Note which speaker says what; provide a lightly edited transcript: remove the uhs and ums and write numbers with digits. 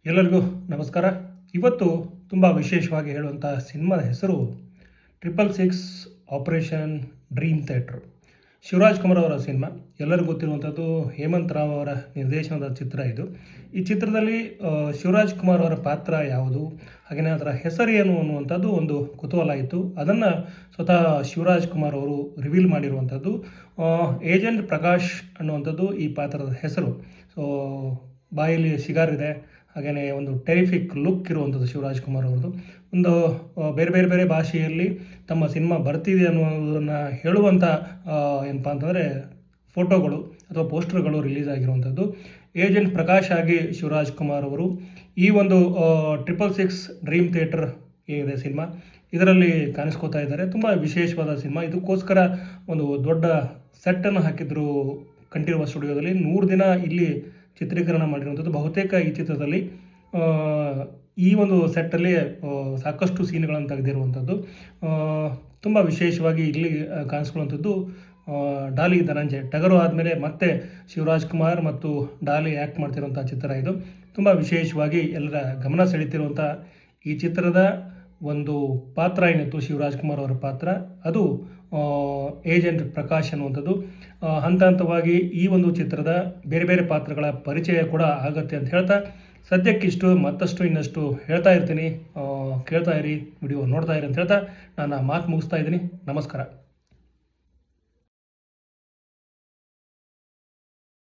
Speaker 1: ಎಲ್ಲರಿಗೂ ನಮಸ್ಕಾರ. ಇವತ್ತು ತುಂಬ ವಿಶೇಷವಾಗಿ ಹೇಳುವಂಥ ಸಿನಿಮಾದ ಹೆಸರು 666 operation dream theatre. Shivraj Kumar ಅವರ ಸಿನಿಮಾ. ಎಲ್ಲರಿಗೂ ಗೊತ್ತಿರುವಂಥದ್ದು ಹೇಮಂತ್ ರಾವ್ ಅವರ ನಿರ್ದೇಶನದ ಚಿತ್ರ ಇದು. ಈ ಚಿತ್ರದಲ್ಲಿ ಶಿವರಾಜ್ ಕುಮಾರ್ ಅವರ ಪಾತ್ರ ಯಾವುದು, ಹಾಗೆಯೇ ಅದರ ಹೆಸರೇನು ಅನ್ನುವಂಥದ್ದು ಒಂದು ಕುತೂಹಲ ಇತ್ತು. ಅದನ್ನು ಸ್ವತಃ ಶಿವರಾಜ್ ಕುಮಾರ್ ಅವರು ರಿವೀಲ್ ಮಾಡಿರುವಂಥದ್ದು. ಏಜೆಂಟ್ ಪ್ರಕಾಶ್ ಅನ್ನುವಂಥದ್ದು ಈ ಪಾತ್ರದ ಹೆಸರು. ಸೊ ಬಾಯಲ್ಲಿ ಸಿಗಾರಿದೆ, ಹಾಗೆಯೇ ಒಂದು ಟೆರಿಫಿಕ್ ಲುಕ್ ಇರುವಂಥದ್ದು ಶಿವರಾಜ್ ಕುಮಾರ್ ಅವ್ರದ್ದು. ಒಂದು ಬೇರೆ ಭಾಷೆಯಲ್ಲಿ ತಮ್ಮ ಸಿನಿಮಾ ಬರ್ತಿದೆ ಅನ್ನೋದನ್ನು ಹೇಳುವಂಥ ಏನಪ್ಪ ಅಂತಂದರೆ ಫೋಟೋಗಳು ಅಥವಾ ಪೋಸ್ಟರ್ಗಳು ರಿಲೀಸ್ ಆಗಿರುವಂಥದ್ದು. ಏಜೆಂಟ್ ಪ್ರಕಾಶ್ ಆಗಿ ಶಿವರಾಜ್ ಕುಮಾರ್ ಅವರು ಈ ಒಂದು 666 ಡ್ರೀಮ್ ಥಿಯೇಟರ್ ಏನಿದೆ ಸಿನಿಮಾ, ಇದರಲ್ಲಿ ಕಾಣಿಸ್ಕೋತಾ ಇದ್ದಾರೆ. ತುಂಬ ವಿಶೇಷವಾದ ಸಿನಿಮಾ. ಇದಕ್ಕೋಸ್ಕರ ಒಂದು ದೊಡ್ಡ ಸೆಟ್ಟನ್ನು ಹಾಕಿದ್ರು ಕಂಠೀರವ ಸ್ಟುಡಿಯೋದಲ್ಲಿ. 100 ದಿನ ಇಲ್ಲಿ ಚಿತ್ರೀಕರಣ ಮಾಡಿರುವಂಥದ್ದು. ಬಹುತೇಕ ಈ ಚಿತ್ರದಲ್ಲಿ ಈ ಒಂದು ಸೆಟ್ಟಲ್ಲಿ ಸಾಕಷ್ಟು ಸೀನ್ಗಳನ್ನು ತೆಗೆದಿರುವಂಥದ್ದು. ತುಂಬ ವಿಶೇಷವಾಗಿ ಇಲ್ಲಿ ಕಾಣಿಸ್ಕೊಳ್ಳುವಂಥದ್ದು ಡಾಲಿ ಧನಂಜಯ್. ಟಗರು ಆದಮೇಲೆ ಮತ್ತೆ ಶಿವರಾಜ್ ಕುಮಾರ್ ಮತ್ತು ಡಾಲಿ ಆ್ಯಕ್ಟ್ ಮಾಡ್ತಿರುವಂಥ ಚಿತ್ರ ಇದು. ತುಂಬ ವಿಶೇಷವಾಗಿ ಎಲ್ಲರ ಗಮನ ಸೆಳೀತಿರುವಂಥ ಈ ಚಿತ್ರದ ಒಂದು ಪಾತ್ರ ಏನಿತ್ತು ಶಿವರಾಜ್ ಕುಮಾರ್ ಅವರ ಪಾತ್ರ, ಅದು ಏಜೆಂಟ್ ಪ್ರಕಾಶ್ ಅನ್ನುವಂಥದ್ದು. ಹಂತ ಹಂತವಾಗಿ ಈ ಒಂದು ಚಿತ್ರದ ಬೇರೆ ಪಾತ್ರಗಳ ಪರಿಚಯ ಕೂಡ ಆಗುತ್ತೆ ಅಂತ ಹೇಳ್ತಾ, ಸದ್ಯಕ್ಕಿಷ್ಟು, ಮತ್ತಷ್ಟು ಇನ್ನಷ್ಟು ಹೇಳ್ತಾ ಇರ್ತೀನಿ. ಕೇಳ್ತಾ ಇರಿ, ವಿಡಿಯೋ ನೋಡ್ತಾ ಇರಿ ಅಂತ ಹೇಳ್ತಾ ನನ್ನ ಮಾತು ಮುಗಿಸ್ತಾ ಇದ್ದೀನಿ. ನಮಸ್ಕಾರ.